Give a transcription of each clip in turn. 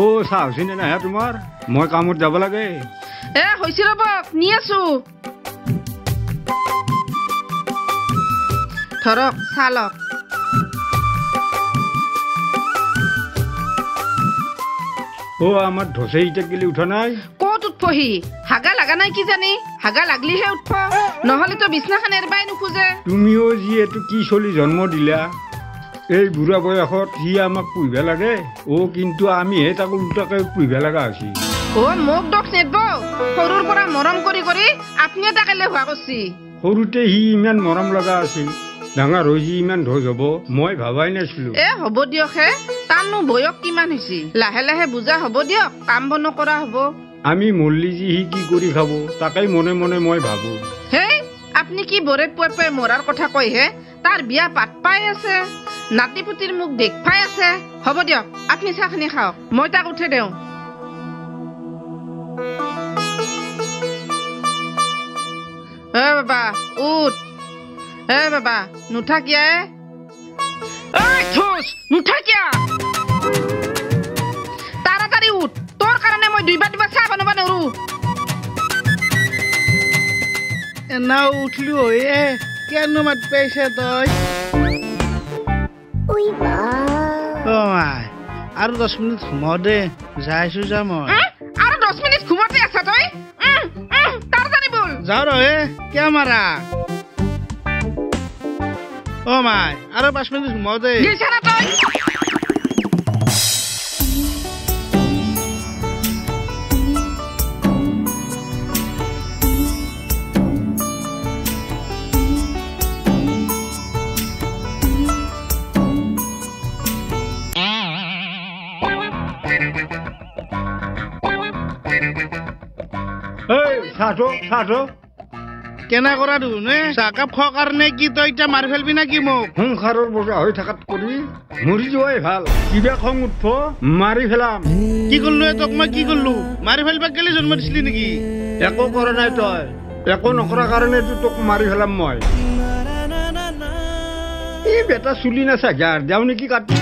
ও চাহ হৈছেনে নাই তোমাৰ মই কামত যাব লাগে হৈছে ৰ'ব নি আছো ধৰক চাহ লওক ও আমার ধসে ইটা গেলি উঠা নাই কত উঠবহি হাগা লাগা নাই কি জানি হাগা লাগলিহে উঠব নহলে তো বিছনাখান এরবাই নুখোজে তুমিও যি এটো কি চলি জন্ম দিলা এই বুঢ়া বয়সত সি আমাক পুহিবা লাগে ও কিন্তু আমি হে তাক উল্টাকে পুহিবা লাগা হৈছি ও মোক দক নেদব সৰুৰ পৰা মৰম কৰি কৰি আপনি তাকেলে হোৱা কৰছি সৰুতে সি ইমান মৰম লগা আছিল ডাঙৰ হৈ ইমান ধজ হব মই ভাবাই নাছিলো হ'ব দিয়ক হে তানো বয়স কিমান হৈছে লাহে লাহে বুজা হ'ব দিয়ক কাম বন কৰা হ'ব আমি মল্লি যি সি কি কৰি খাব তাকেই মনে মনে মই ভাবো হে আপনি কি বৰে পুৱাই মৰাৰ কথা কয় হে তাৰ বিয়া পাত পাই আছে নাতি পুতিৰ মুখ দেখপাই আছে হ'ব দিয়ক আপনি চাহখিনি খাওক মই তাক উঠে দেওঁ বাবা উঠ বাবা নুঠা কিয়া নুঠা কিয়া তাড়াতাড়ি উঠ তোর কারণে মই দুইবার দুইবার চাহ বানাবা নৰো না উঠলি হয়ে কেন মাত পাইছে তই ও মাই আৰু 10 মিনিট ঘুমাও দে যাইছো যা মই আৰু 10 মিনিট ঘুমাতে আছা তই তাড়াতাড়ি বল যাও ৰে কে মাৰা ও মাই আৰু 5 মিনিট ঘুমাও দে গিছানা তই সাথো কেনা কৰা দু নে চাকাপ খোৱাৰ কাৰণে কি তই এতিয়া মাৰি ফেলবি না কি মোক সংসাৰৰ বজা হৈ থাকাত কৰি মৰি যোৱাই ভাল কিবা খং উঠব মাৰি ফেলাম কি কৰিলো তোক মই কি কৰিলো মাৰি ফেলবা কেলে জন্ম দিছিলি নেকি একো কৰা নাই তই একো নকৰা কাৰণে তোক মাৰি ফেলাম মই এই বেটা চুলি নাচা গাৰ যাও নেকি কাটি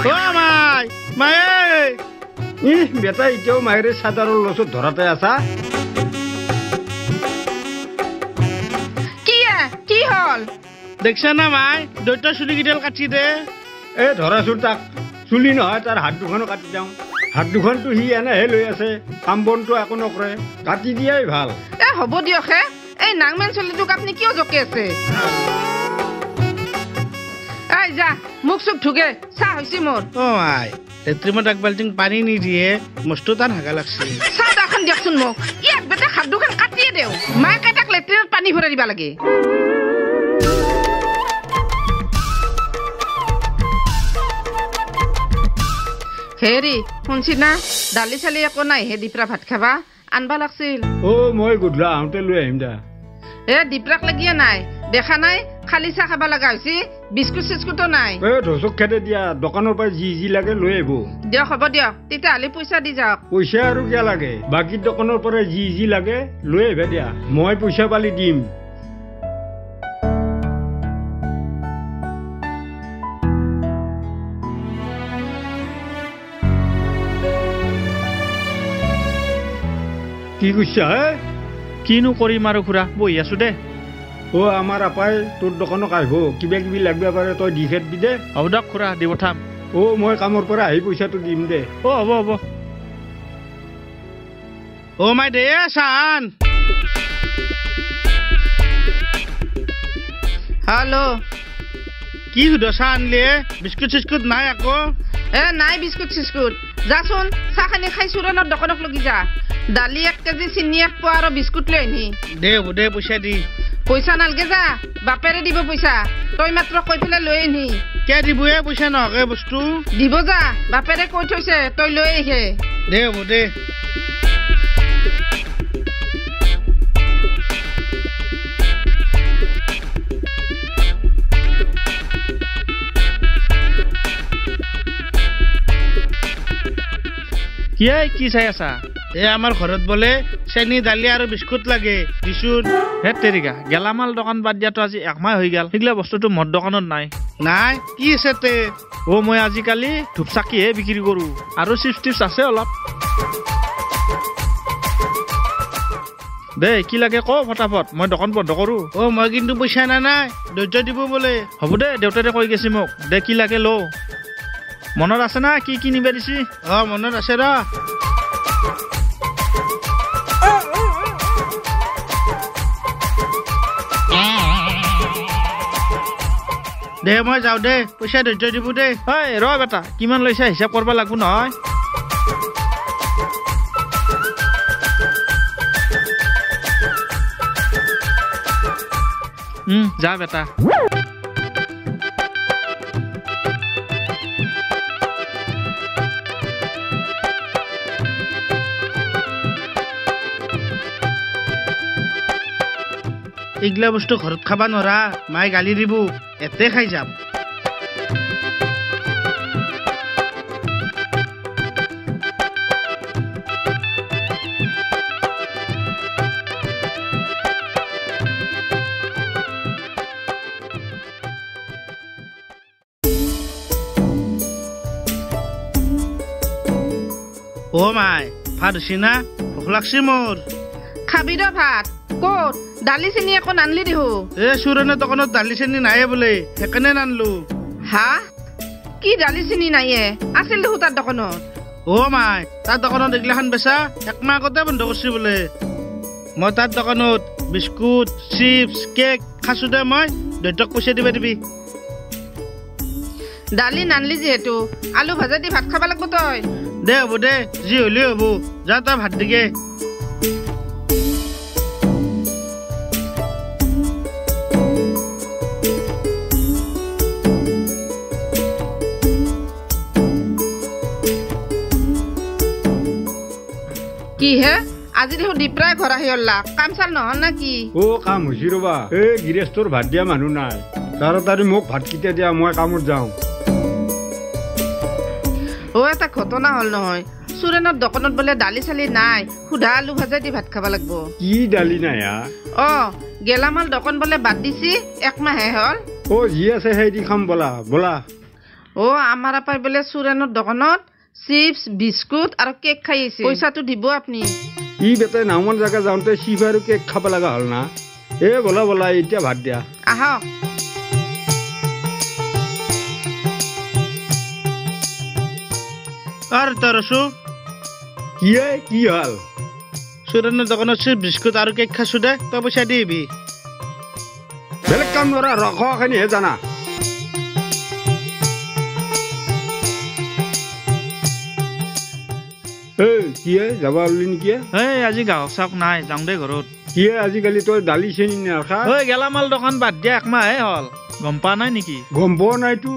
ও মাই মায়ে বেটা এতিয়াও মায়েৰে চাদাৰৰ লচত ধৰাতে আছা কি হল দেখছ না মাই দৈত্য চুলি কিডাল কাটি দে এ ধৰাচোন তাক চুলি নহয় তাৰ হাত দুখনো কাটি যাওঁ হাত দুখনটো সি এনেহে লৈ আছে কাম বনটো একো নকৰে কাটি দিয়াই ভাল হ'ব দিয়ক হে এই নাংমেন চলিটোক আপুনি কিয় জকে আছে এই যা মুখ চুক ধুগে চাহ হৈছে মোৰ অ মাই লেট্ৰিমত এক বাল্টিং পানী নিদিয়ে মস্ত তান হাগা লাগছে চাহ দাখন দিয়কচোন মোক ইয়াক বেটা হাত দুখন কাটিয়ে দেও মাকে তাক লেট্ৰিনত পানী ভৰাই দিব লাগে হেৰি শুনছি না দালি চালি একো নাই হে দীপৰা ভাত খাবা আনবা লাগছিল মই গধূলা আহোঁতে লৈ আহিম দা দীপৰাক লাগিয়ে নাই দেখা নাই খালি চাহ খাবা লগা হৈছে বিস্কুট চিস্কুটো নাই ধচক খেতে দিয়া দোকানৰ পৰা যি লাগে লৈ আহিব দিয়ক হ'ব দিয়ক তেতিয়াহ'লে পইচা দি যাওক পইচা আৰু কিয় লাগে বাকী দোকানৰ পৰা যি লাগে লৈ আহিবা দিয়া মই পইচা পালি দিম কি কৈছা হে কিনো কৰিম আৰু খুৰা বহি আছো দে আমাৰ আপাই তোৰ দোকানক আহিব কিবা কিবি লাগবা পাৰে তই দি খেদবি দে হ'ব দিয়ক খুৰা দি পঠাম মই কামৰ পৰা আহি পইচাটো দিম দে হ'ব মাই দে চান হেল্ল' কি সুধ চাহ আনলি বিস্কুট চিস্কুট নাই আকৌ নাই বিস্কুট চিস্কুট যাচোন চাহখানি খাই চুৰেণৰ দোকানক লগি যা দালি 1 কেজি চিনি 1 পোৱা আৰু বিস্কুট লৈ আনি দে হ'ব দে পইচা দি পইচা নালগে যা বাপেৰে দিব পইচা তই মাত্ৰ কৈ পেলাই লৈ আনি কে দিবহে পইচা নহকে বস্তু দিব যা বাপেৰে কৈ থৈছে তই লৈ আহে দে হ'ব দে কি চাই আছা আমাৰ ঘৰত বোলে চেনি দালি আৰু বিস্কুট লাগে দিছোন হে তেৰিকা গেলামাল দোকান বাদ দিয়াতো আজি একমাহ হৈ গেল সেইগিলা বস্তুটো মোৰ দোকানত নাই নাই কি আছে তে মই আজিকালি ধূপচাকিহে বিক্ৰী কৰোঁ আৰু চিপছ টিপছ আছে অলপ দে কি লাগে ক ফটাফট মই দোকান বন্ধ কৰোঁ মই কিন্তু পইচা নাই ধৈৰ্য দিব বোলে হ'ব দে দেউতাৰে কৈ গৈছে মোক দে কি লাগে ল মনত আছে না কি কি নিবা দিছি মনত আছে ৰ দে মই যাওঁ দে পইচা ধৈৰ্য দিব দে ৰ বেটা কিমান লৈছা হিচাপ কৰিব লাগিব নহয় যা বেটা এইগিলা বস্তু ঘৰত খাবা নোৱাৰা মায়ে গালি দিব এতে খাই যাম মাই ভাত হৈছে না ভোক লাগছি মোৰ খাবি ৰ ভাত ক'ত দালি চেনি একো নানলি দিহু চুৰেণৰ দোকানত দালি চেনি নাইয়ে বোলে সেইকাৰণে নানলো হা কি দালি চেনি নাইয়ে আছিল দেখো তাৰ দোকানত মাই তাৰ দোকানত এইগিলাখান বেচা একমাহ আগতে বন্ধ কৰিছে বোলে মই তাৰ দোকানত বিস্কুট চিপছ কেক খাইছো দে মই দেউতাক পইচা দিবা দিবি দালি নানলি যিহেতু আলু ভাজা দি ভাত খাব লাগিব তই দে হ'ব দে যি হ'লেও হ'ব যা তই ভাত দিগে কি হে আজি দেখোন দিপ্ৰাই ঘৰ আহি অল্লা কাম চাল নহল না কি কাম হৈছে ৰবা এই গৃহস্থৰ ভাত দিয়া মানুহ নাই তাড়াতাড়ি মোক ভাত কেতিয়া দিয়া মই কামত যাওঁ এটা ঘটনা হল নহয় চুৰেণৰ দোকানত বোলে দালি চালি নাই সুধা আলু ভাজা দি ভাত খাব লাগিব কি দালি নাই গেলামাল দোকান বোলে বাদ দিছি একমাহে হল যি আছে সেই দি খাম বলা বলা আমাৰ আপাই বোলে চুৰেণৰ দোকানত চিপছ বিস্কুট আৰু কেক খাই আহিছে পইচাটো দিব আপুনি বেটা নামন জাগা যাওঁতে চিপ আৰু কেক খাব লগা হ'ল না বলা বলা এতিয়া ভাত দিয়া আহক তৰছো কি হল চুৰেণৰ দোকানত চিপ বিস্কুট আৰু কেক খাইছো দে তই পইচা দিবি বেলেগ কাম নৰা ৰখাখিনিহে জানা যাবা ওলি নেকি আজি গাঁও চাওক নাই যাওঁ দে ঘৰত আজিকালি তই দালি চেনি নাখা গেলামাল দোকান বাদ দিয়া একমাহে হল গম পোৱা নাই নেকি গম পোৱা নাইতো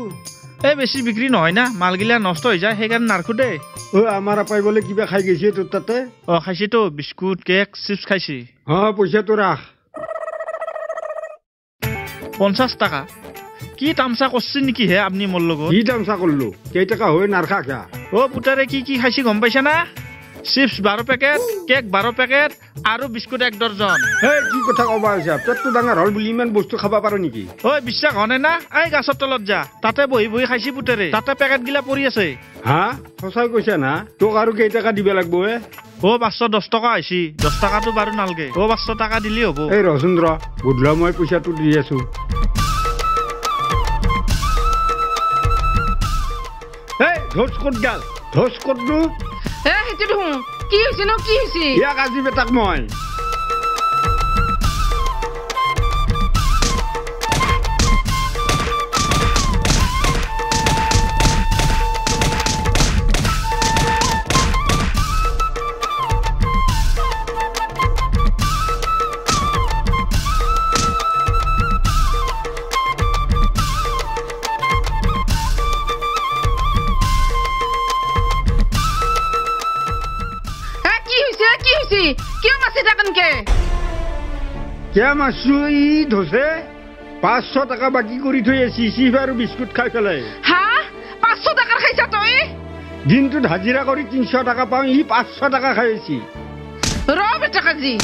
বেছি বিক্ৰী নহয় না মালগিলা নষ্ট হৈ যায় সেইকাৰণে নাৰখো দে আমাৰ আপাই বোলে কিবা খাই গৈছে তোৰ তাতে খাইছেতো বিস্কুট কেক চিপছ খাইছে পইচাটো ৰাখ 50 টকা কি তামচা কৰছে নেকি হে আপুনি মোৰ লগত কি তামচা কৰলো কেইটকা হৈ নাৰখা খা পুতাৰে কি কি খাইছে গম পাইছা না চিপছ 12 পেকেট কেক 12 পেকেট আৰু বিস্কুট 1 ডৰ্জন কি কথা কবা হৈছে পেটটো ডাঙৰ হল বুলি ইমান বস্তু খাব পাৰো নেকি বিশ্বাস হনে না এই গাছৰ তলত যা তাতে বহি বহি খাইছি পুতাৰে তাতে পেকেট গিলা পৰি আছে সঁচাই কৈছা না তোক আৰু কেইটকা দিব লাগিব 510 টকা আহিছি 10 টকাটো বাৰু নালগে 500 টকা দিলি হ'ব ৰচোন গধূলা মই পইচাটো দি আছো ধোচ ক'ত গাল ধোচ ক'তনো সেইটো দেখোন কি হৈছে ন কি হৈছে ইয়াক আজি বেটাক মই ধোচে 500 টকা বাকী কৰি থৈ আছি চিপ আৰু বিস্কুট খাই পেলাই 500 টকাৰ খাইছা তই দিনটোত হাজিৰা কৰি 300 টকা পাওঁ 500 টকা খাই আছি ৰ বেটা কাজি